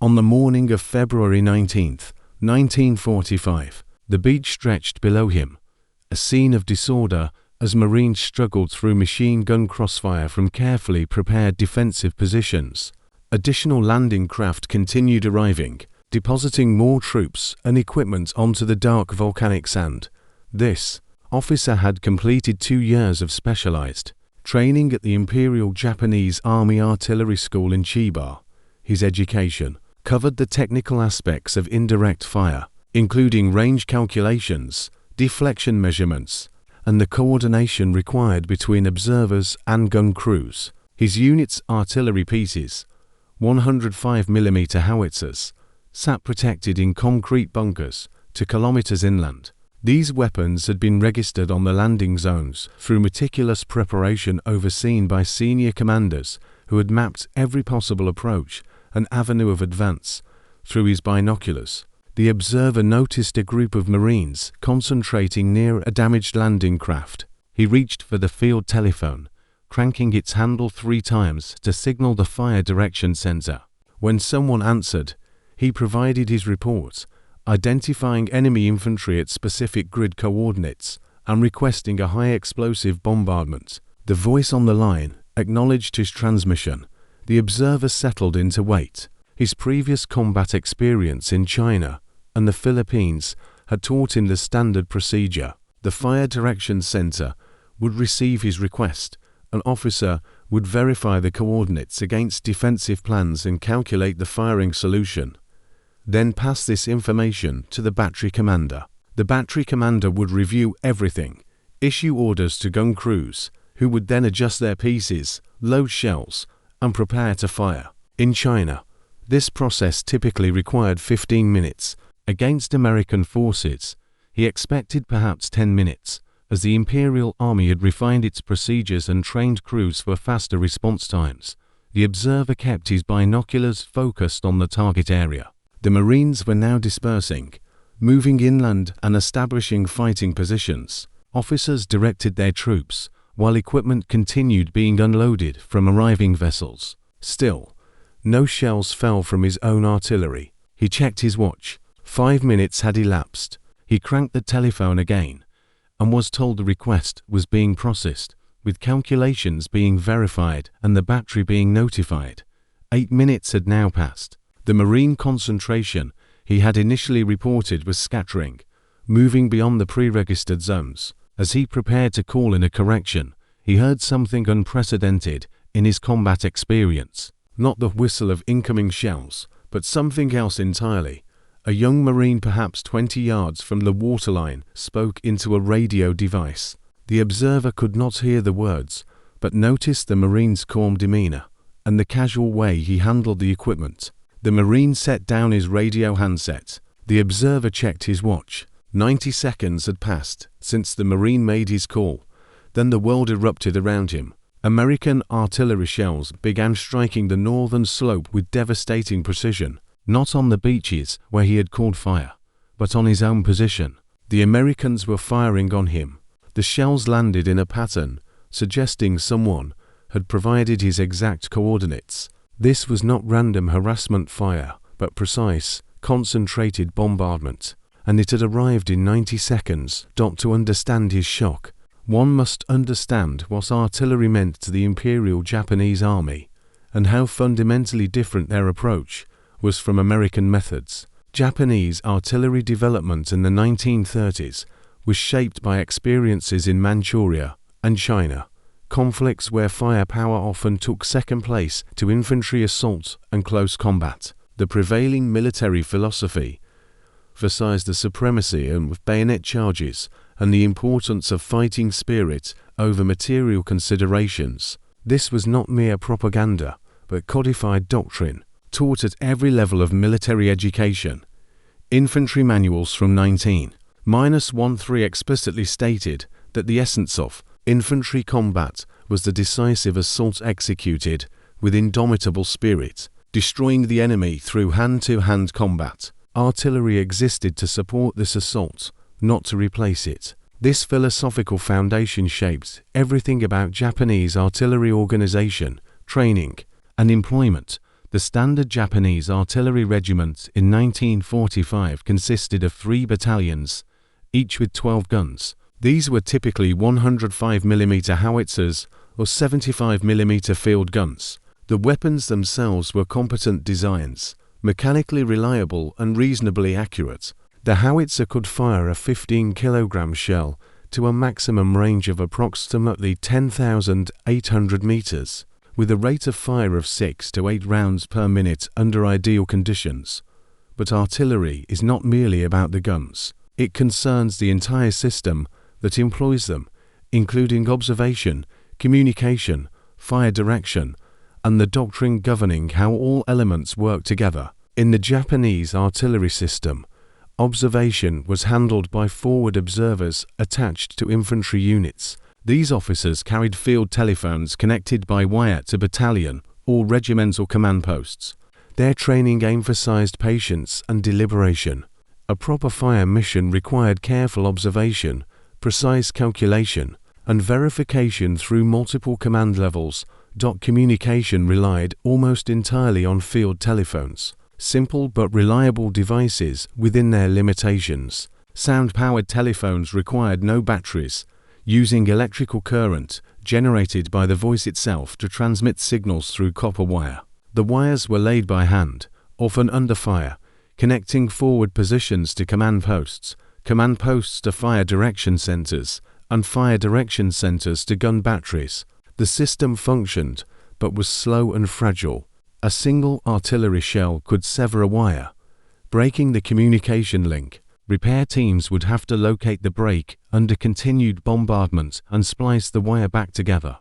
On the morning of February 19, 1945, the beach stretched below him, a scene of disorder as Marines struggled through machine gun crossfire from carefully prepared defensive positions. Additional landing craft continued arriving, depositing more troops and equipment onto the dark volcanic sand. This officer had completed 2 years of specialized training at the Imperial Japanese Army Artillery School in Chiba. His education covered the technical aspects of indirect fire, including range calculations, deflection measurements, and the coordination required between observers and gun crews. His unit's artillery pieces, 105mm howitzers, sat protected in concrete bunkers 2 kilometers inland. These weapons had been registered on the landing zones through meticulous preparation overseen by senior commanders who had mapped every possible approach and avenue of advance through his binoculars. The observer noticed a group of Marines concentrating near a damaged landing craft. He reached for the field telephone, cranking its handle 3 times to signal the fire direction center. When someone answered, he provided his report, identifying enemy infantry at specific grid coordinates and requesting a high-explosive bombardment. The voice on the line acknowledged his transmission. The observer settled into wait. His previous combat experience in China and the Philippines had taught him the standard procedure. The Fire Direction Center would receive his request. An officer would verify the coordinates against defensive plans and calculate the firing solution. Then pass this information to the battery commander. The battery commander would review everything, issue orders to gun crews, who would then adjust their pieces, load shells, and prepare to fire. In China, this process typically required 15 minutes. Against American forces, he expected perhaps 10 minutes, as the Imperial Army had refined its procedures and trained crews for faster response times. The observer kept his binoculars focused on the target area. The Marines were now dispersing, moving inland and establishing fighting positions. Officers directed their troops, while equipment continued being unloaded from arriving vessels. Still, no shells fell from his own artillery. He checked his watch. 5 minutes had elapsed. He cranked the telephone again and was told the request was being processed, with calculations being verified and the battery being notified. 8 minutes had now passed. The Marine concentration he had initially reported was scattering, moving beyond the pre-registered zones. As he prepared to call in a correction, he heard something unprecedented in his combat experience. Not the whistle of incoming shells, but something else entirely. A young Marine perhaps 20 yards from the waterline spoke into a radio device. The observer could not hear the words, but noticed the Marine's calm demeanor and the casual way he handled the equipment. The Marine set down his radio handset. The observer checked his watch. 90 seconds had passed since the Marine made his call. Then the world erupted around him. American artillery shells began striking the northern slope with devastating precision, not on the beaches where he had called fire, but on his own position. The Americans were firing on him. The shells landed in a pattern, suggesting someone had provided his exact coordinates. This was not random harassment fire, but precise, concentrated bombardment. And it had arrived in 90 seconds. To understand his shock, one must understand what artillery meant to the Imperial Japanese Army, and how fundamentally different their approach was from American methods. Japanese artillery development in the 1930s was shaped by experiences in Manchuria and China, conflicts where firepower often took second place to infantry assault and close combat. The prevailing military philosophy emphasized the supremacy of bayonet charges and the importance of fighting spirit over material considerations. This was not mere propaganda, but codified doctrine, taught at every level of military education. Infantry manuals from 19-13 explicitly stated that the essence of infantry combat was the decisive assault executed with indomitable spirit, destroying the enemy through hand-to-hand combat. Artillery existed to support this assault, not to replace it. This philosophical foundation shaped everything about Japanese artillery organization, training, and employment The standard Japanese artillery regiment in 1945 consisted of 3 battalions, each with 12 guns. These were typically 105mm howitzers or 75mm field guns. The weapons themselves were competent designs, mechanically reliable and reasonably accurate. The howitzer could fire a 15-kilogram shell to a maximum range of approximately 10,800 meters, with a rate of fire of 6 to 8 rounds per minute under ideal conditions. But artillery is not merely about the guns. It concerns the entire system that employs them, including observation, communication, fire direction, and the doctrine governing how all elements work together. In the Japanese artillery system, observation was handled by forward observers attached to infantry units. These officers carried field telephones connected by wire to battalion or regimental command posts. Their training emphasized patience and deliberation. A proper fire mission required careful observation, precise calculation, and verification through multiple command levels. Communication relied almost entirely on field telephones, simple but reliable devices within their limitations. Sound-powered telephones required no batteries, using electrical current generated by the voice itself to transmit signals through copper wire. The wires were laid by hand, often under fire, connecting forward positions to command posts to fire direction centers, and fire direction centers to gun batteries. The system functioned, but was slow and fragile. A single artillery shell could sever a wire, breaking the communication link. Repair teams would have to locate the break under continued bombardment and splice the wire back together.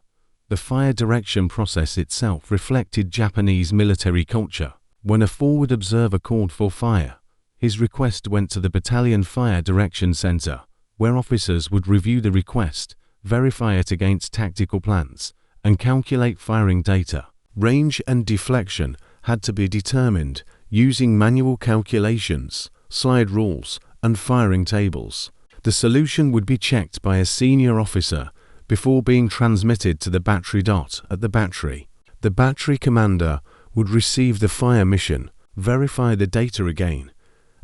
The fire direction process itself reflected Japanese military culture. When a forward observer called for fire, his request went to the battalion fire direction center, where officers would review the request, verify it against tactical plans, and calculate firing data. Range and deflection had to be determined using manual calculations, slide rules, and firing tables. The solution would be checked by a senior officer before being transmitted to the battery dot at the battery. The battery commander would receive the fire mission, verify the data again,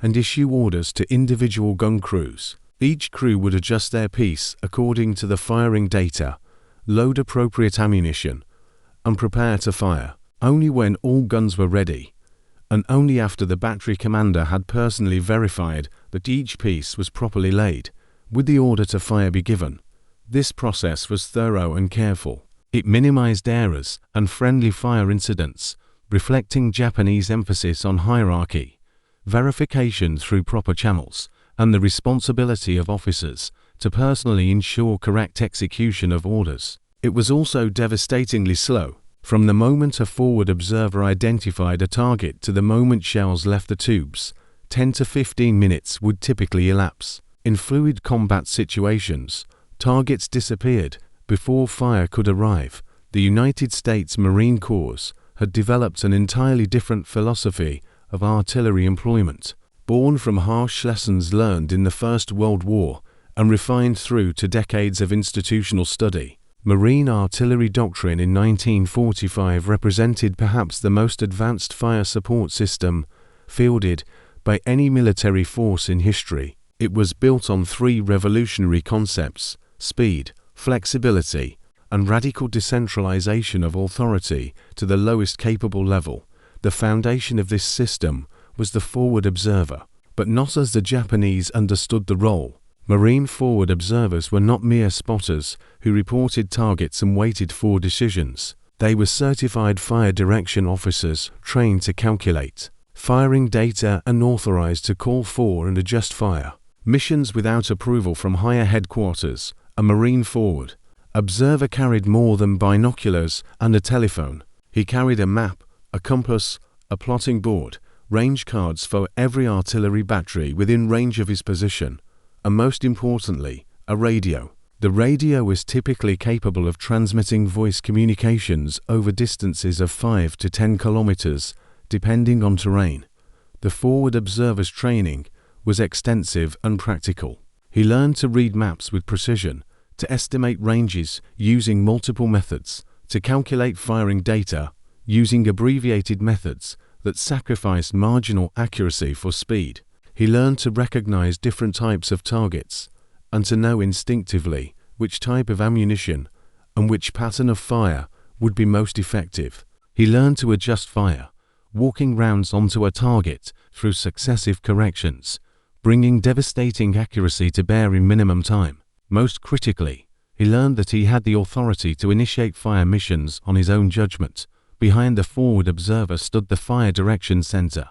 and issue orders to individual gun crews. Each crew would adjust their piece according to the firing data, load appropriate ammunition, and prepare to fire. Only when all guns were ready, and only after the battery commander had personally verified that each piece was properly laid, would the order to fire be given. This process was thorough and careful. It minimized errors and friendly fire incidents, reflecting Japanese emphasis on hierarchy, verification through proper channels, and the responsibility of officers to personally ensure correct execution of orders. It was also devastatingly slow. From the moment a forward observer identified a target to the moment shells left the tubes, 10 to 15 minutes would typically elapse. In fluid combat situations, targets disappeared before fire could arrive. The United States Marine Corps had developed an entirely different philosophy of artillery employment, born from harsh lessons learned in the First World War and refined through to decades of institutional study. Marine artillery doctrine in 1945 represented perhaps the most advanced fire support system fielded by any military force in history. It was built on 3 revolutionary concepts: speed, flexibility, and radical decentralization of authority to the lowest capable level. The foundation of this system was the forward observer, but not as the Japanese understood the role. Marine forward observers were not mere spotters who reported targets and waited for decisions. They were certified fire direction officers trained to calculate firing data and authorized to call for and adjust fire missions without approval from higher headquarters. A Marine forward observer carried more than binoculars and a telephone. He carried a map, a compass, a plotting board, range cards for every artillery battery within range of his position, and most importantly, a radio. The radio was typically capable of transmitting voice communications over distances of 5 to 10 kilometers, depending on terrain. The forward observer's training was extensive and practical. He learned to read maps with precision, to estimate ranges using multiple methods, to calculate firing data using abbreviated methods that sacrificed marginal accuracy for speed. He learned to recognize different types of targets and to know instinctively which type of ammunition and which pattern of fire would be most effective. He learned to adjust fire, walking rounds onto a target through successive corrections, bringing devastating accuracy to bear in minimum time. Most critically, he learned that he had the authority to initiate fire missions on his own judgment. Behind the forward observer stood the Fire Direction Center,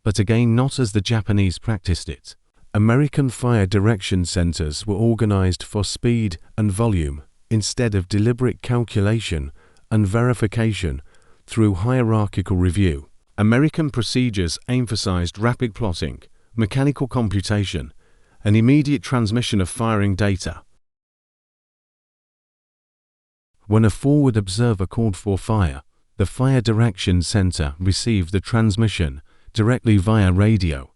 but again not as the Japanese practiced it. American fire direction centers were organized for speed and volume instead of deliberate calculation and verification through hierarchical review. American procedures emphasized rapid plotting, mechanical computation, and immediate transmission of firing data. When a forward observer called for fire, the Fire Direction Center received the transmission directly via radio.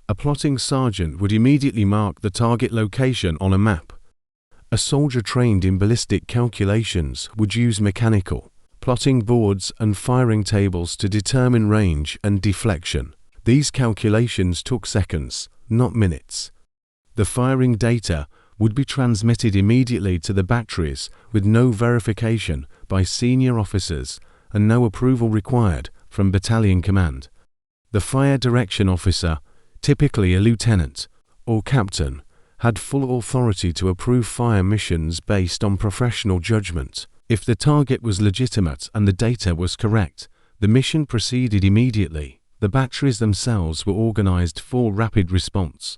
A plotting sergeant would immediately mark the target location on a map. A soldier trained in ballistic calculations would use mechanical plotting boards and firing tables to determine range and deflection. These calculations took seconds, not minutes. The firing data would be transmitted immediately to the batteries with no verification by senior officers and no approval required from battalion command. The fire direction officer, typically a lieutenant or captain, had full authority to approve fire missions based on professional judgment. If the target was legitimate and the data was correct, the mission proceeded immediately. The batteries themselves were organized for rapid response.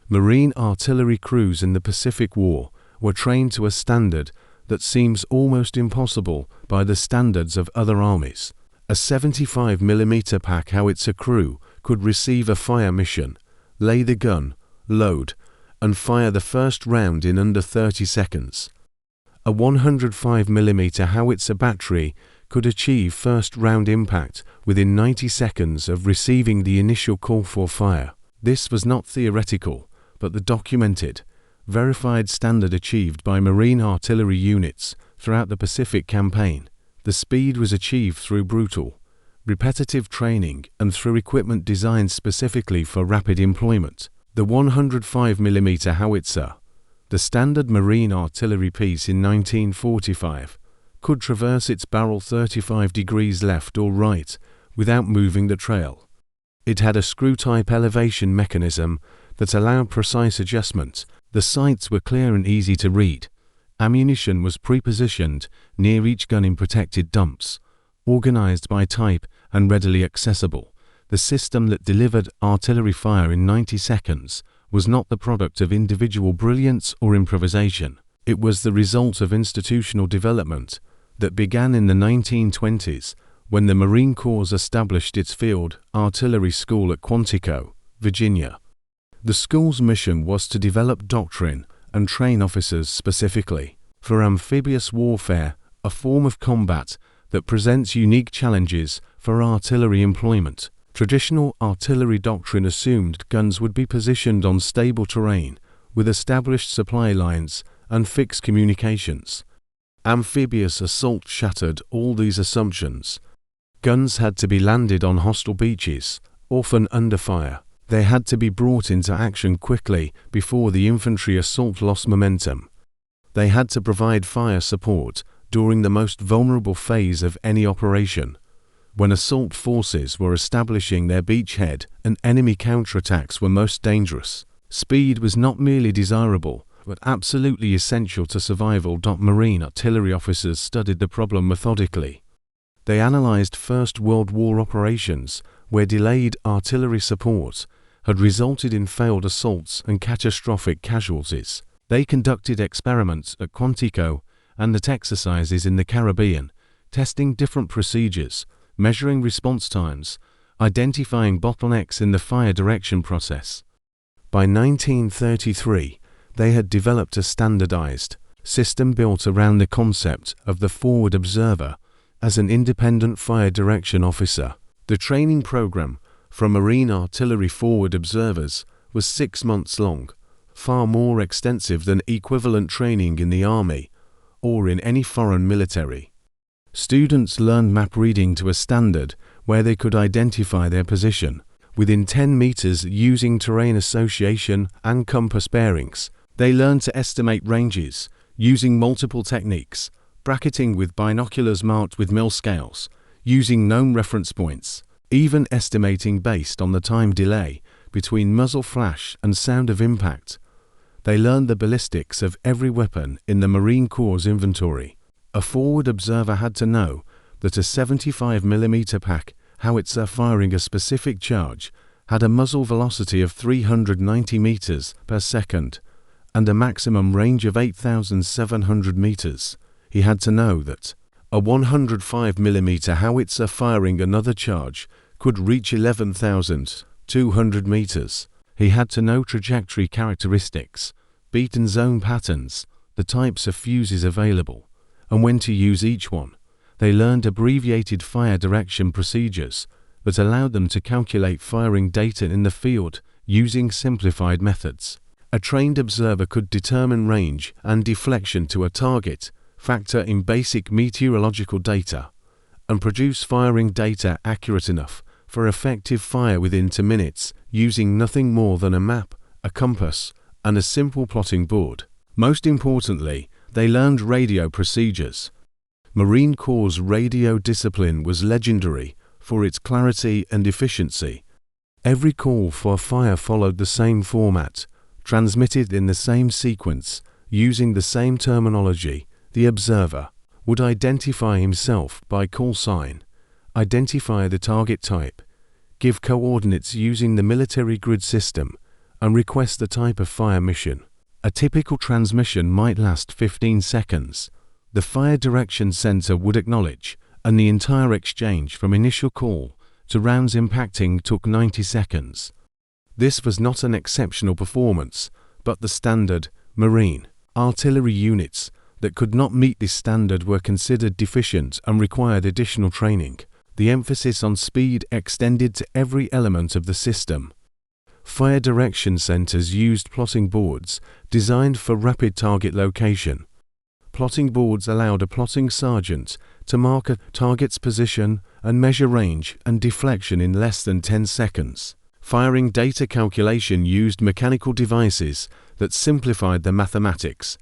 Marine artillery crews in the Pacific War were trained to a standard that seems almost impossible by the standards of other armies. A 75mm pack howitzer crew could receive a fire mission, lay the gun, load, and fire the first round in under 30 seconds. A 105mm howitzer battery could achieve first round impact within 90 seconds of receiving the initial call for fire. This was not theoretical, but the documented, verified standard achieved by Marine artillery units throughout the Pacific Campaign. The speed was achieved through brutal, repetitive training and through equipment designed specifically for rapid employment. The 105mm howitzer, the standard Marine artillery piece in 1945, could traverse its barrel 35 degrees left or right without moving the trail. It had a screw-type elevation mechanism that allowed precise adjustment. The sights were clear and easy to read. Ammunition was pre-positioned near each gun in protected dumps, organized by type and readily accessible. The system that delivered artillery fire in 90 seconds was not the product of individual brilliance or improvisation. It was the result of institutional development that began in the 1920s when the Marine Corps established its field artillery school at Quantico, Virginia. The school's mission was to develop doctrine and train officers specifically for amphibious warfare, a form of combat that presents unique challenges for artillery employment. Traditional artillery doctrine assumed guns would be positioned on stable terrain with established supply lines and fixed communications. Amphibious assault shattered all these assumptions. Guns had to be landed on hostile beaches, often under fire. They had to be brought into action quickly before the infantry assault lost momentum. They had to provide fire support during the most vulnerable phase of any operation, when assault forces were establishing their beachhead and enemy counterattacks were most dangerous. Speed was not merely desirable, but absolutely essential to survival. Marine artillery officers studied the problem methodically. They analyzed First World War operations where delayed artillery support had resulted in failed assaults and catastrophic casualties. They conducted experiments at Quantico and at exercises in the Caribbean, testing different procedures, measuring response times, identifying bottlenecks in the fire direction process. By 1933, they had developed a standardized system built around the concept of the forward observer as an independent fire direction officer. The training program for Marine artillery forward observers was 6 months long, far more extensive than equivalent training in the Army or in any foreign military. Students learned map reading to a standard where they could identify their position within 10 meters using terrain association and compass bearings. They learned to estimate ranges using multiple techniques, bracketing with binoculars marked with mil scales, using known reference points, even estimating based on the time delay between muzzle flash and sound of impact. They learned the ballistics of every weapon in the Marine Corps' inventory. A forward observer had to know that a 75mm pack howitzer firing a specific charge had a muzzle velocity of 390 meters per second and a maximum range of 8,700 meters. He had to know that a 105mm howitzer firing another charge could reach 11,200 meters. He had to know trajectory characteristics, beaten zone patterns, the types of fuses available, and when to use each one. They learned abbreviated fire direction procedures that allowed them to calculate firing data in the field using simplified methods. A trained observer could determine range and deflection to a target, factor in basic meteorological data, and produce firing data accurate enough for effective fire within 2 minutes using nothing more than a map, a compass, and a simple plotting board. Most importantly, they learned radio procedures. Marine Corps' radio discipline was legendary for its clarity and efficiency. Every call for fire followed the same format, transmitted in the same sequence, using the same terminology. The observer would identify himself by call sign, identify the target type, give coordinates using the military grid system, and request the type of fire mission. A typical transmission might last 15 seconds. The fire direction center would acknowledge, and the entire exchange from initial call to rounds impacting took 90 seconds. This was not an exceptional performance, but the standard. Marine artillery units that could not meet this standard were considered deficient and required additional training. The emphasis on speed extended to every element of the system. Fire direction centers used plotting boards designed for rapid target location. Plotting boards allowed a plotting sergeant to mark a target's position and measure range and deflection in less than 10 seconds. Firing data calculation used mechanical devices that simplified the mathematics.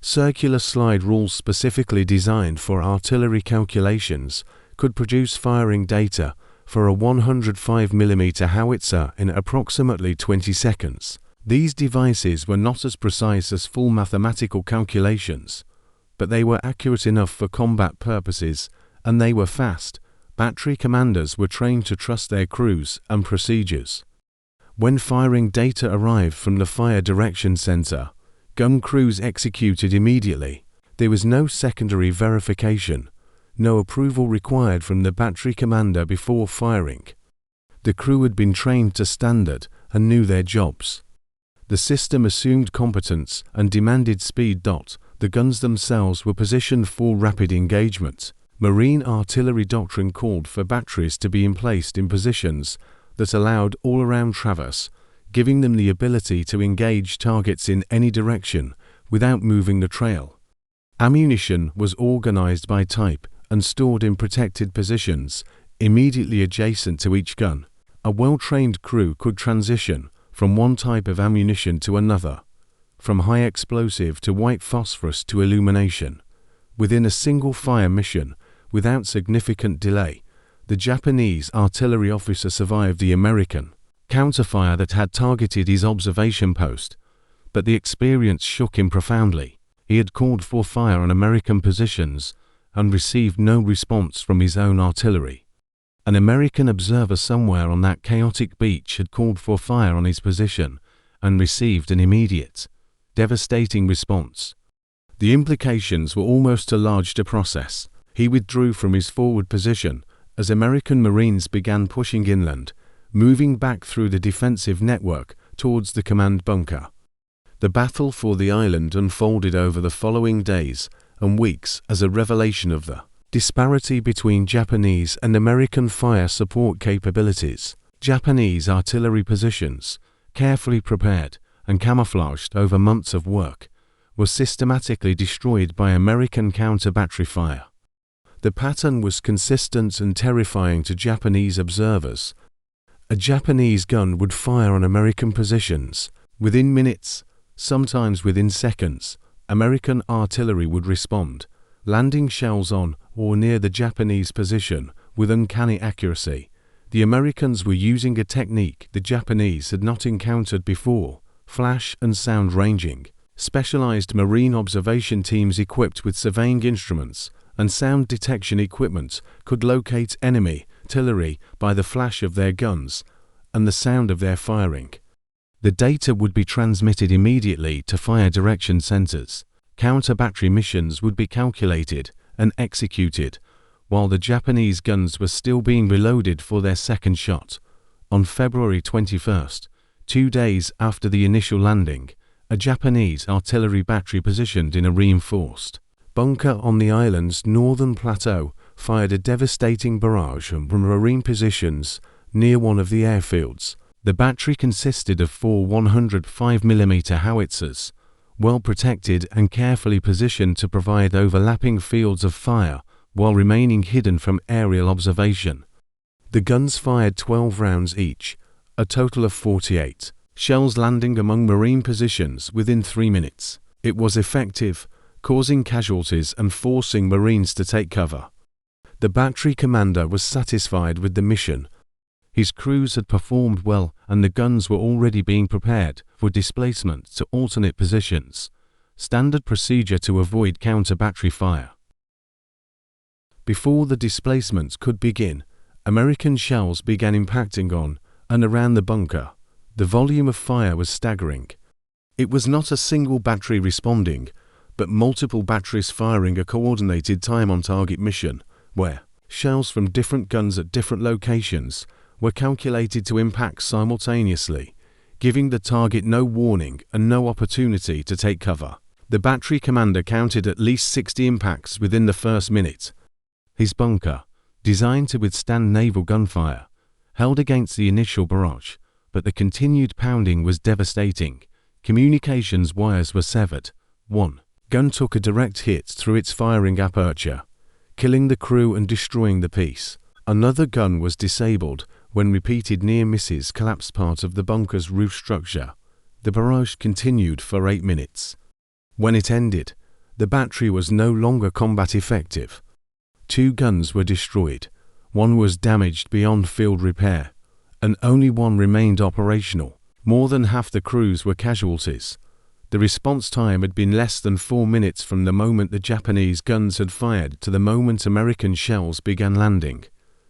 Circular slide rules specifically designed for artillery calculations could produce firing data for a 105mm howitzer in approximately 20 seconds. These devices were not as precise as full mathematical calculations, but they were accurate enough for combat purposes, and they were fast. Battery commanders were trained to trust their crews and procedures. When firing data arrived from the fire direction center, gun crews executed immediately. There was no secondary verification, no approval required from the battery commander before firing. The crew had been trained to standard and knew their jobs. The system assumed competence and demanded speed. The guns themselves were positioned for rapid engagement. Marine artillery doctrine called for batteries to be placed in positions that allowed all-around traverse, giving them the ability to engage targets in any direction without moving the trail. Ammunition was organized by type and stored in protected positions immediately adjacent to each gun. A well-trained crew could transition from one type of ammunition to another, from high explosive to white phosphorus to illumination, within a single fire mission without significant delay. The Japanese artillery officer survived the American counterfire that had targeted his observation post, but the experience shook him profoundly. He had called for fire on American positions and received no response from his own artillery. An American observer somewhere on that chaotic beach had called for fire on his position and received an immediate, devastating response. The implications were almost too large to process. He withdrew from his forward position as American Marines began pushing inland, moving back through the defensive network towards the command bunker. The battle for the island unfolded over the following days and weeks as a revelation of the disparity between Japanese and American fire support capabilities. Japanese artillery positions, carefully prepared and camouflaged over months of work, were systematically destroyed by American counter-battery fire. The pattern was consistent and terrifying to Japanese observers. A Japanese gun would fire on American positions. Within minutes, sometimes within seconds, American artillery would respond, landing shells on or near the Japanese position with uncanny accuracy. The Americans were using a technique the Japanese had not encountered before: flash and sound ranging. Specialized marine observation teams equipped with surveying instruments and sound detection equipment could locate enemy artillery by the flash of their guns and the sound of their firing. The data would be transmitted immediately to fire direction centers. Counter-battery missions would be calculated and executed while the Japanese guns were still being reloaded for their second shot. On February 21st, 2 days after the initial landing, a Japanese artillery battery positioned in a reinforced bunker on the island's northern plateau fired a devastating barrage from marine positions near one of the airfields. The battery consisted of 4 105mm howitzers, well protected and carefully positioned to provide overlapping fields of fire while remaining hidden from aerial observation. The guns fired 12 rounds each, a total of 48 shells landing among marine positions within 3 minutes. It was effective, causing casualties and forcing Marines to take cover. The battery commander was satisfied with the mission. His crews had performed well and the guns were already being prepared for displacement to alternate positions, standard procedure to avoid counter-battery fire. Before the displacement could begin, American shells began impacting on and around the bunker. The volume of fire was staggering. It was not a single battery responding, but multiple batteries firing a coordinated time-on-target mission, where shells from different guns at different locations were calculated to impact simultaneously, giving the target no warning and no opportunity to take cover. The battery commander counted at least 60 impacts within the first minute. His bunker, designed to withstand naval gunfire, held against the initial barrage, but the continued pounding was devastating. Communications wires were severed. One gun took a direct hit through its firing aperture, killing the crew and destroying the piece. Another gun was disabled when repeated near misses collapsed part of the bunker's roof structure. The barrage continued for 8 minutes. When it ended, the battery was no longer combat effective. 2 guns were destroyed, 1 was damaged beyond field repair, and only 1 remained operational. More than half the crews were casualties. The response time had been less than 4 minutes from the moment the Japanese guns had fired to the moment American shells began landing.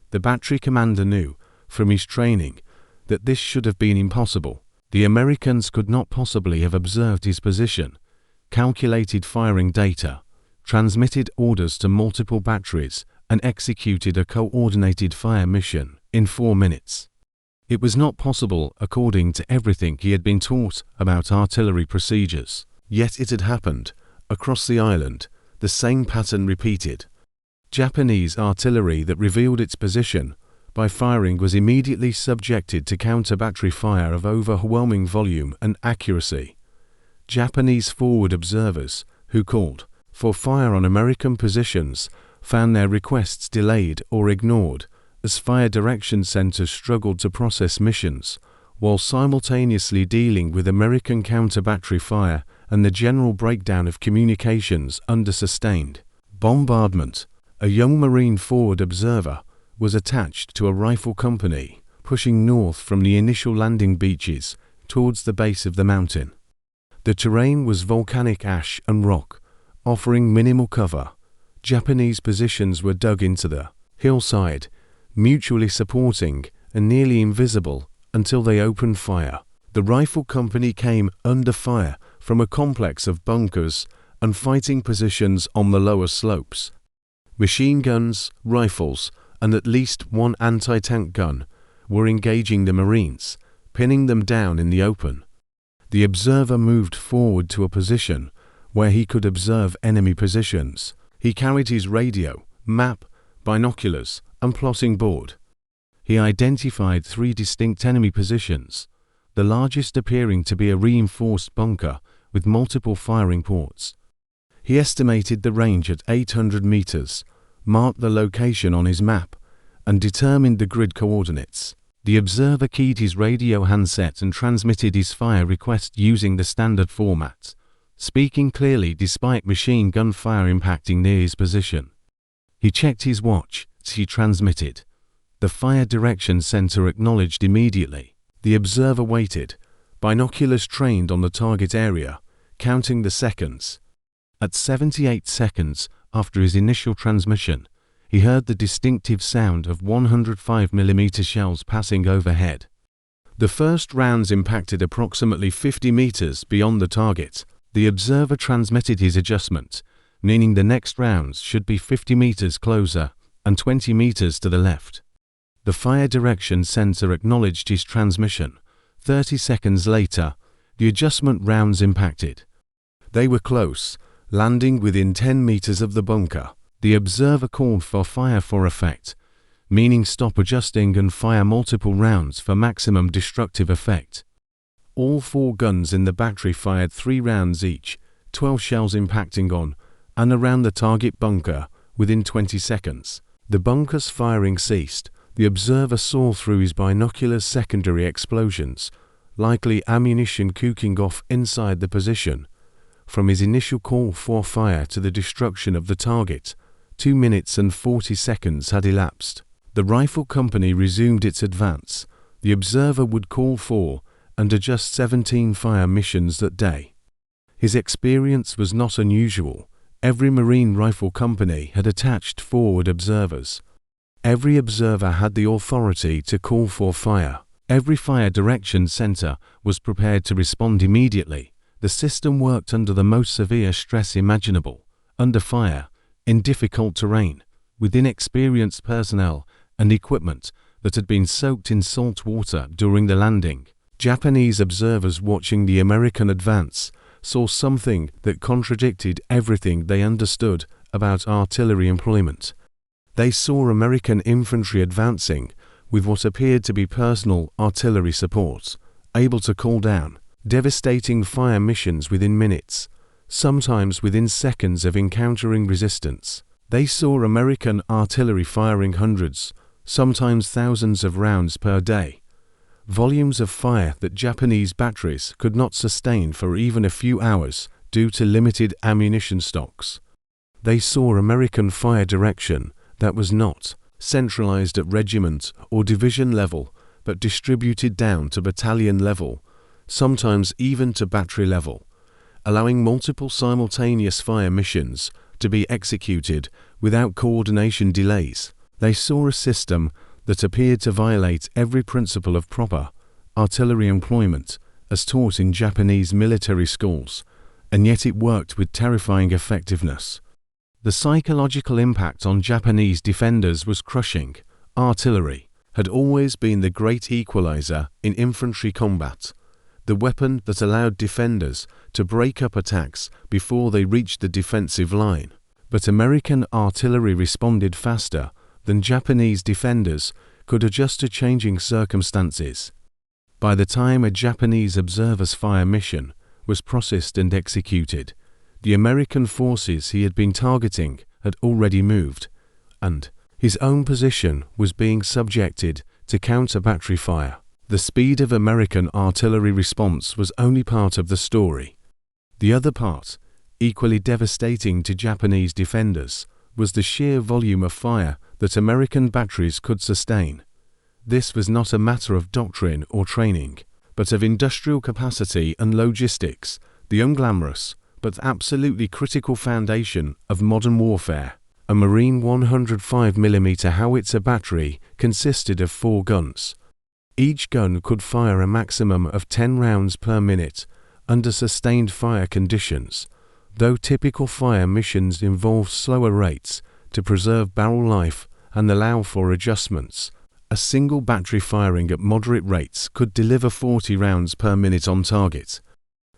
The battery commander knew, from his training, that this should have been impossible. The Americans could not possibly have observed his position, calculated firing data, transmitted orders to multiple batteries, and executed a coordinated fire mission in 4 minutes. It was not possible according to everything he had been taught about artillery procedures. Yet it had happened. Across the island, the same pattern repeated. Japanese artillery that revealed its position by firing was immediately subjected to counter-battery fire of overwhelming volume and accuracy. Japanese forward observers, who called for fire on American positions, found their requests delayed or ignored as fire direction centers struggled to process missions, while simultaneously dealing with American counter-battery fire and the general breakdown of communications under sustained bombardment. A young Marine forward observer was attached to a rifle company, pushing north from the initial landing beaches towards the base of the mountain. The terrain was volcanic ash and rock, offering minimal cover. Japanese positions were dug into the hillside, mutually supporting and nearly invisible until they opened fire. The rifle company came under fire from a complex of bunkers and fighting positions on the lower slopes. Machine guns, rifles, and at least 1 anti-tank gun were engaging the Marines, pinning them down in the open. The observer moved forward to a position where he could observe enemy positions. He carried his radio, map, binoculars, and plotting board. He identified 3 distinct enemy positions, the largest appearing to be a reinforced bunker with multiple firing ports. He estimated the range at 800 meters, marked the location on his map, and determined the grid coordinates. The observer keyed his radio handset and transmitted his fire request using the standard format, speaking clearly despite machine gun fire impacting near his position. He checked his watch as he transmitted. The fire direction center acknowledged immediately. The observer waited, binoculars trained on the target area, counting the seconds. At 78 seconds after his initial transmission, he heard the distinctive sound of 105mm shells passing overhead. The first rounds impacted approximately 50 meters beyond the target. The observer transmitted his adjustment, meaning the next rounds should be 50 meters closer and 20 meters to the left. The fire direction center acknowledged his transmission. 30 seconds later, the adjustment rounds impacted. They were close, landing within 10 meters of the bunker. The observer called for fire for effect, meaning stop adjusting and fire multiple rounds for maximum destructive effect. All 4 guns in the battery fired 3 rounds each, 12 shells impacting on and around the target bunker within 20 seconds. The bunker's firing ceased. The observer saw through his binoculars secondary explosions, likely ammunition cooking off inside the position. From his initial call for fire to the destruction of the target, 2 minutes and 40 seconds had elapsed. The rifle company resumed its advance. The observer would call for and adjust 17 fire missions that day. His experience was not unusual. Every Marine rifle company had attached forward observers. Every observer had the authority to call for fire. Every fire direction center was prepared to respond immediately. The system worked under the most severe stress imaginable, under fire, in difficult terrain, with inexperienced personnel and equipment that had been soaked in salt water during the landing. Japanese observers watching the American advance saw something that contradicted everything they understood about artillery employment. They saw American infantry advancing with what appeared to be personal artillery support, able to call down devastating fire missions within minutes, sometimes within seconds of encountering resistance. They saw American artillery firing hundreds, sometimes thousands of rounds per day, volumes of fire that Japanese batteries could not sustain for even a few hours due to limited ammunition stocks. They saw American fire direction that was not centralized at regiment or division level, but distributed down to battalion level, sometimes even to battery level, allowing multiple simultaneous fire missions to be executed without coordination delays. They saw a system that appeared to violate every principle of proper artillery employment as taught in Japanese military schools, and yet it worked with terrifying effectiveness. The psychological impact on Japanese defenders was crushing. Artillery had always been the great equalizer in infantry combat, the weapon that allowed defenders to break up attacks before they reached the defensive line. But American artillery responded faster than Japanese defenders could adjust to changing circumstances. By the time a Japanese observer's fire mission was processed and executed, the American forces he had been targeting had already moved, and his own position was being subjected to counter-battery fire. The speed of American artillery response was only part of the story. The other part, equally devastating to Japanese defenders, was the sheer volume of fire that American batteries could sustain. This was not a matter of doctrine or training, but of industrial capacity and logistics, the unglamorous but absolutely critical foundation of modern warfare. A Marine 105mm howitzer battery consisted of 4 guns. Each gun could fire a maximum of 10 rounds per minute under sustained fire conditions, though typical fire missions involved slower rates to preserve barrel life and allow for adjustments. A single battery firing at moderate rates could deliver 40 rounds per minute on target.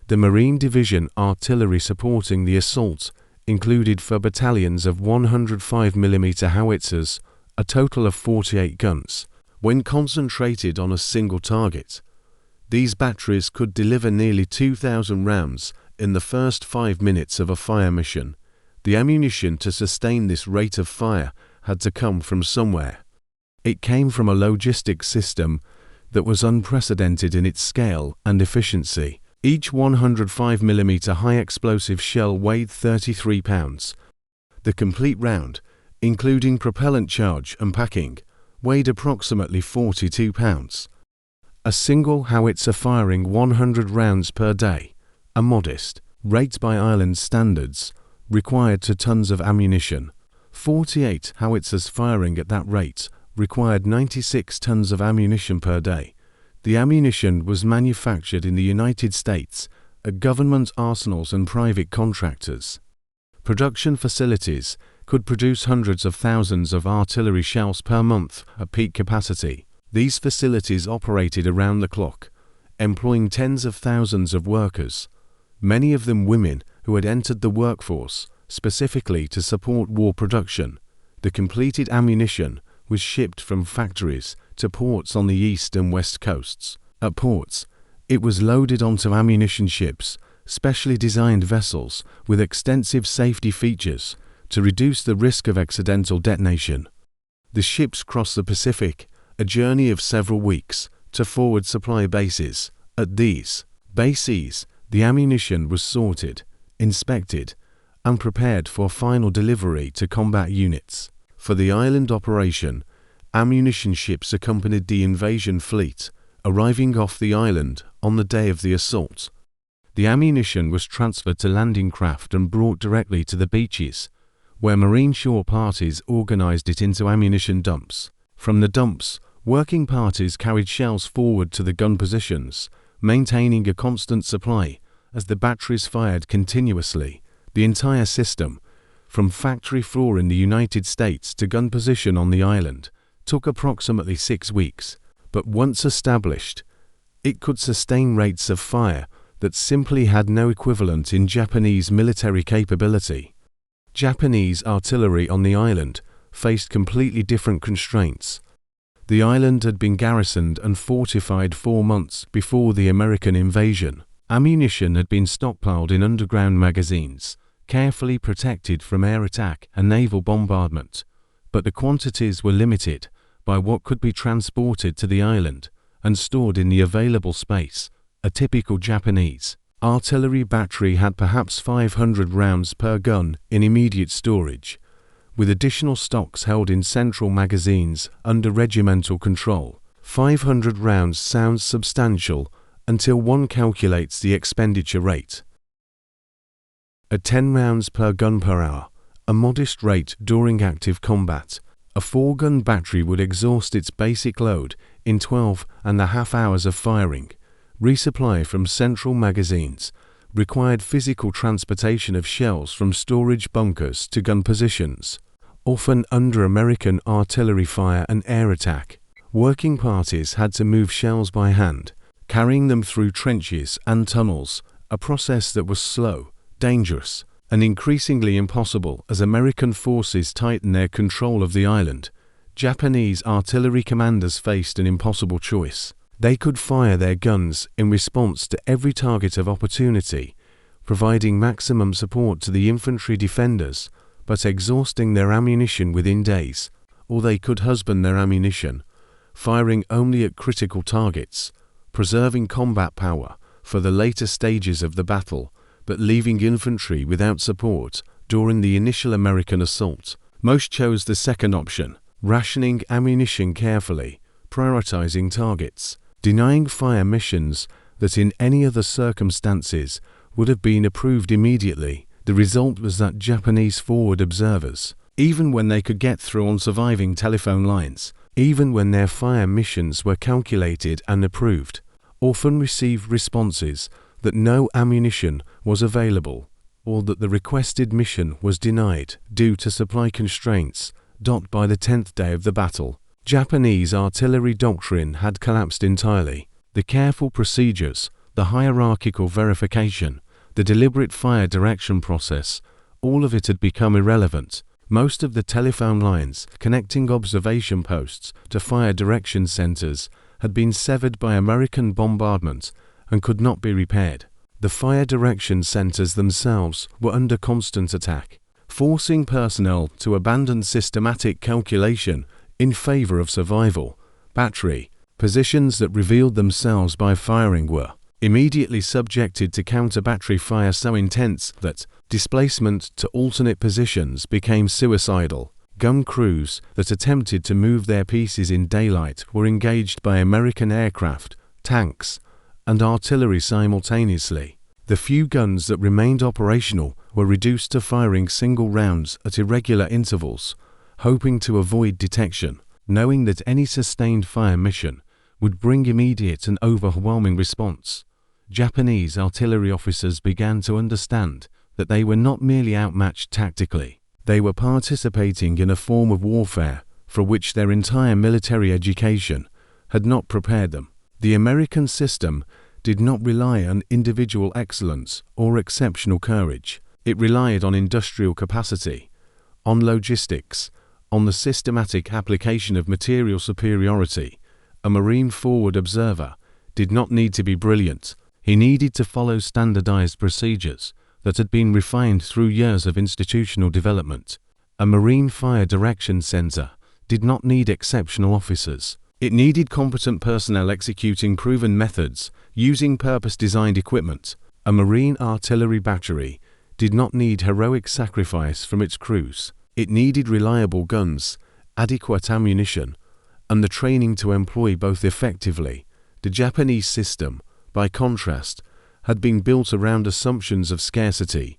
The Marine Division artillery supporting the assault included for battalions of 105mm howitzers a total of 48 guns. When concentrated on a single target, these batteries could deliver nearly 2,000 rounds in the first 5 minutes of a fire mission, The ammunition to sustain this rate of fire had to come from somewhere. It came from a logistics system that was unprecedented in its scale and efficiency. Each 105mm high explosive shell weighed 33 pounds. The complete round, including propellant charge and packing, weighed approximately 42 pounds. A single howitzer firing 100 rounds per day, a modest rate by island standards, required 2 tons of ammunition. 48 howitzers firing at that rate required 96 tons of ammunition per day. The ammunition was manufactured in the United States at government arsenals and private contractors. Production facilities could produce hundreds of thousands of artillery shells per month at peak capacity. These facilities operated around the clock, employing tens of thousands of workers, many of them women who had entered the workforce specifically to support war production. The completed ammunition was shipped from factories to ports on the east and west coasts. At ports, it was loaded onto ammunition ships, specially designed vessels with extensive safety features to reduce the risk of accidental detonation. The ships crossed the Pacific, a journey of several weeks, to forward supply bases. At these bases, the ammunition was sorted, inspected, and prepared for final delivery to combat units. For the island operation, ammunition ships accompanied the invasion fleet, arriving off the island on the day of the assault. The ammunition was transferred to landing craft and brought directly to the beaches, where Marine shore parties organized it into ammunition dumps. From the dumps, working parties carried shells forward to the gun positions, maintaining a constant supply as the batteries fired continuously. The entire system, from factory floor in the United States to gun position on the island, took approximately 6 weeks, but once established, it could sustain rates of fire that simply had no equivalent in Japanese military capability. Japanese artillery on the island faced completely different constraints. The island had been garrisoned and fortified 4 months before the American invasion. Ammunition had been stockpiled in underground magazines, carefully protected from air attack and naval bombardment, but the quantities were limited by what could be transported to the island and stored in the available space. A typical Japanese artillery battery had perhaps 500 rounds per gun in immediate storage, with additional stocks held in central magazines under regimental control. 500 rounds sounds substantial until one calculates the expenditure rate. At 10 rounds per gun per hour, a modest rate during active combat, a 4-gun battery would exhaust its basic load in 12.5 hours of firing. Resupply from central magazines required physical transportation of shells from storage bunkers to gun positions, often under American artillery fire and air attack. Working parties had to move shells by hand, carrying them through trenches and tunnels, a process that was slow, dangerous, and increasingly impossible as American forces tightened their control of the island. Japanese artillery commanders faced an impossible choice. They could fire their guns in response to every target of opportunity, providing maximum support to the infantry defenders, but exhausting their ammunition within days, or they could husband their ammunition, firing only at critical targets, preserving combat power for the later stages of the battle, but leaving infantry without support during the initial American assault. Most chose the second option, rationing ammunition carefully, prioritizing targets, denying fire missions that in any other circumstances would have been approved immediately. The result was that Japanese forward observers, even when they could get through on surviving telephone lines, even when their fire missions were calculated and approved, often received responses that no ammunition was available, or that the requested mission was denied due to supply constraints. By the 10th day of the battle, Japanese artillery doctrine had collapsed entirely. The careful procedures, the hierarchical verification, the deliberate fire direction process, all of it had become irrelevant. Most of the telephone lines connecting observation posts to fire direction centers had been severed by American bombardment and could not be repaired. The fire direction centers themselves were under constant attack. forcing personnel to abandon systematic calculation in favor of survival. Battery positions that revealed themselves by firing were immediately subjected to counter-battery fire so intense that displacement to alternate positions became suicidal. Gun crews that attempted to move their pieces in daylight were engaged by American aircraft, tanks, and artillery simultaneously. The few guns that remained operational were reduced to firing single rounds at irregular intervals, hoping to avoid detection, knowing that any sustained fire mission would bring immediate and overwhelming response. Japanese artillery officers began to understand that they were not merely outmatched tactically. They were participating in a form of warfare for which their entire military education had not prepared them. The American system did not rely on individual excellence or exceptional courage. It relied on industrial capacity, on logistics, on the systematic application of material superiority. A Marine forward observer did not need to be brilliant. He needed to follow standardized procedures that had been refined through years of institutional development. A Marine Fire Direction Center did not need exceptional officers. It needed competent personnel executing proven methods, using purpose-designed equipment. A Marine artillery battery did not need heroic sacrifice from its crews. It needed reliable guns, adequate ammunition, and the training to employ both effectively. The Japanese system, by contrast, had been built around assumptions of scarcity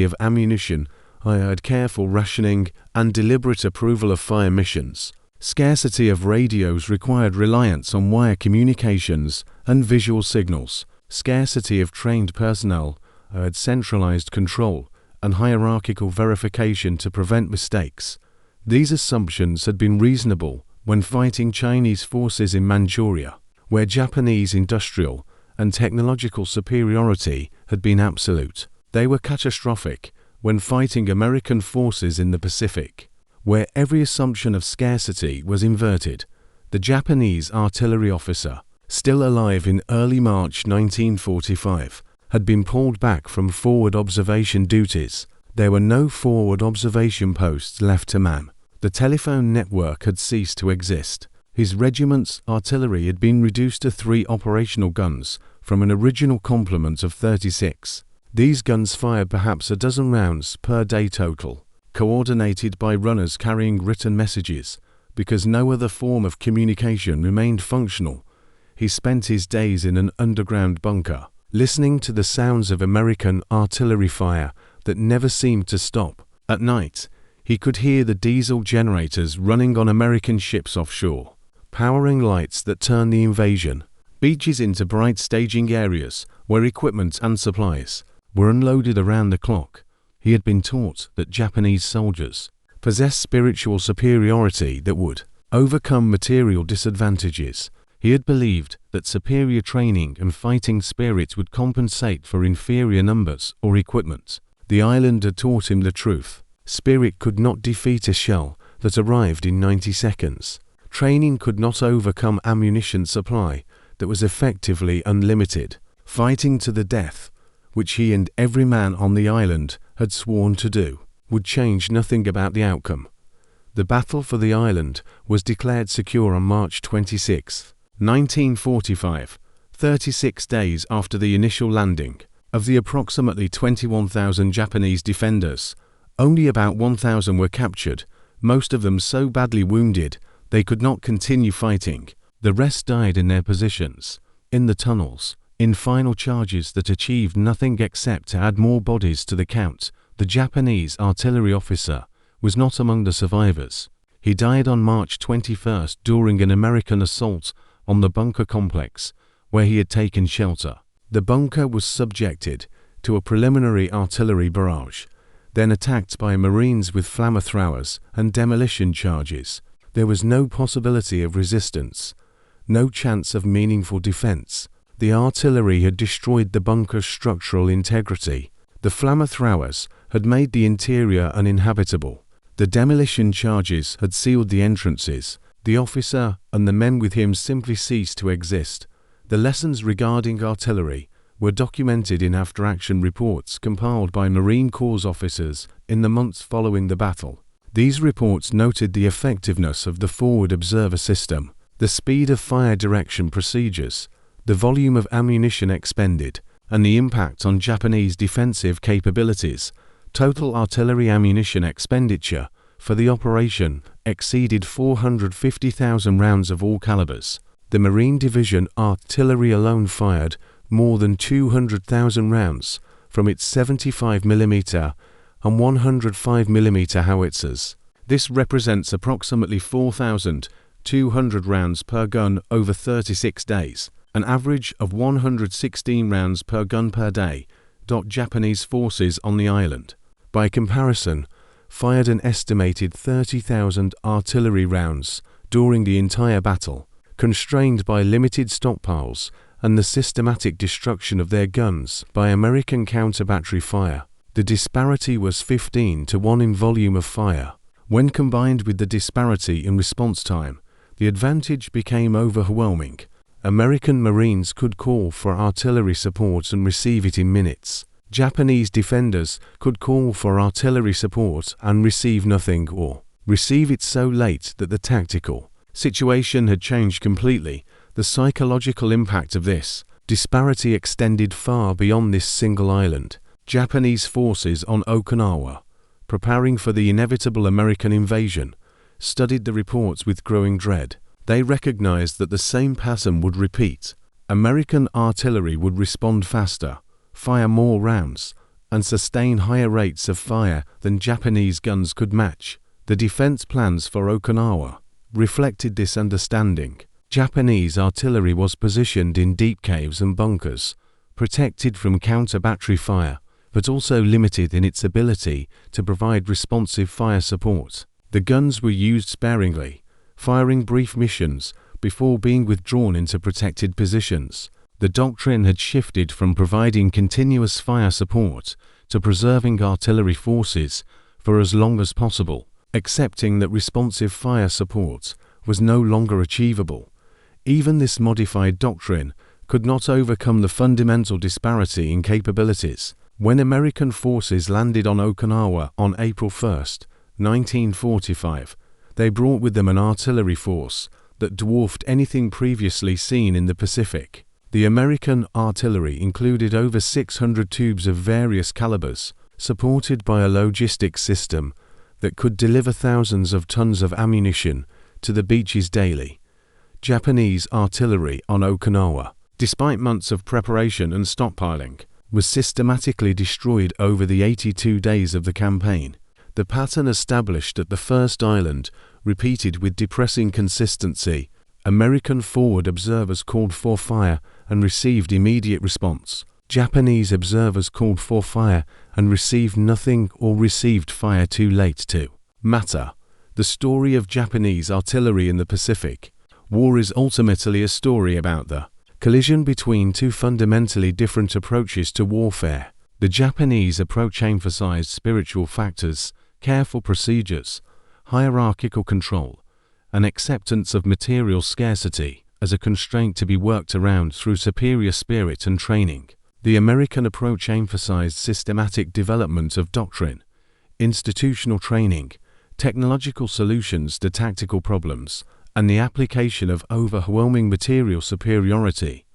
of ammunition, careful rationing, and deliberate approval of fire missions. Scarcity of radios required reliance on wire communications and visual signals. Scarcity of trained personnel centralized control and hierarchical verification to prevent mistakes. These assumptions had been reasonable when fighting Chinese forces in Manchuria, where Japanese industrial and technological superiority had been absolute. They were catastrophic when fighting American forces in the Pacific, where every assumption of scarcity was inverted. The Japanese artillery officer, still alive in early March 1945, had been pulled back from forward observation duties. There were no forward observation posts left to man. The telephone network had ceased to exist. His regiment's artillery had been reduced to 3 operational guns from an original complement of 36. These guns fired perhaps a dozen rounds per day total, coordinated by runners carrying written messages. Because no other form of communication remained functional, he spent his days in an underground bunker, listening to the sounds of American artillery fire that never seemed to stop. At night, he could hear the diesel generators running on American ships offshore, powering lights that turned the invasion beaches into bright staging areas where equipment and supplies were unloaded around the clock. He had been taught that Japanese soldiers possessed spiritual superiority that would overcome material disadvantages. He had believed that superior training and fighting spirit would compensate for inferior numbers or equipment. The island had taught him the truth. Spirit could not defeat a shell that arrived in 90 seconds. Training could not overcome ammunition supply that was effectively unlimited. Fighting to the death, which he and every man on the island had sworn to do, would change nothing about the outcome. The battle for the island was declared secure on March 26, 1945, 36 days after the initial landing. Of the approximately 21,000 Japanese defenders, only about 1,000 were captured, most of them so badly wounded they could not continue fighting. The rest died in their positions, in the tunnels, in final charges that achieved nothing except to add more bodies to the count. The Japanese artillery officer was not among the survivors. He died on March 21 during an American assault on the bunker complex where he had taken shelter. The bunker was subjected to a preliminary artillery barrage, then attacked by Marines with flamethrowers and demolition charges. There was no possibility of resistance, no chance of meaningful defense. The artillery had destroyed the bunker's structural integrity. The flamethrowers had made the interior uninhabitable. The demolition charges had sealed the entrances. The officer and the men with him simply ceased to exist. The lessons regarding artillery were documented in after-action reports compiled by Marine Corps officers in the months following the battle. These reports noted the effectiveness of the forward observer system, the speed of fire direction procedures, the volume of ammunition expended, and the impact on Japanese defensive capabilities. Total artillery ammunition expenditure for the operation exceeded 450,000 rounds of all calibers. The Marine Division artillery alone fired more than 200,000 rounds from its 75mm and 105mm howitzers. This represents approximately 4,200 rounds per gun over 36 days, an average of 116 rounds per gun per day. Japanese forces on the island, by comparison, fired an estimated 30,000 artillery rounds during the entire battle. Constrained by limited stockpiles and the systematic destruction of their guns by American counter-battery fire, the disparity was 15-1 in volume of fire. When combined with the disparity in response time, the advantage became overwhelming. American Marines could call for artillery support and receive it in minutes. Japanese defenders could call for artillery support and receive nothing, or receive it so late that the tactical situation had changed completely. The psychological impact of this disparity extended far beyond this single island. Japanese forces on Okinawa, preparing for the inevitable American invasion, studied the reports with growing dread. They recognized that the same pattern would repeat. American artillery would respond faster, fire more rounds, and sustain higher rates of fire than Japanese guns could match. The defense plans for Okinawa reflected this understanding. Japanese artillery was positioned in deep caves and bunkers, protected from counter-battery fire, but also limited in its ability to provide responsive fire support. The guns were used sparingly, firing brief missions before being withdrawn into protected positions. The doctrine had shifted from providing continuous fire support to preserving artillery forces for as long as possible, accepting that responsive fire support was no longer achievable. Even this modified doctrine could not overcome the fundamental disparity in capabilities. When American forces landed on Okinawa on April 1, 1945, they brought with them an artillery force that dwarfed anything previously seen in the Pacific. The American artillery included over 600 tubes of various calibers, supported by a logistics system that could deliver thousands of tons of ammunition to the beaches daily. Japanese artillery on Okinawa, despite months of preparation and stockpiling, was systematically destroyed over the 82 days of the campaign. The pattern established at the first island repeated with depressing consistency. American forward observers called for fire and received immediate response. Japanese observers called for fire and received nothing, or received fire too late to matter. The story of Japanese artillery in the Pacific War is ultimately a story about the collision between two fundamentally different approaches to warfare. The Japanese approach emphasized spiritual factors, careful procedures, hierarchical control, and acceptance of material scarcity as a constraint to be worked around through superior spirit and training. The American approach emphasized systematic development of doctrine, institutional training, technological solutions to tactical problems, and the application of overwhelming material superiority.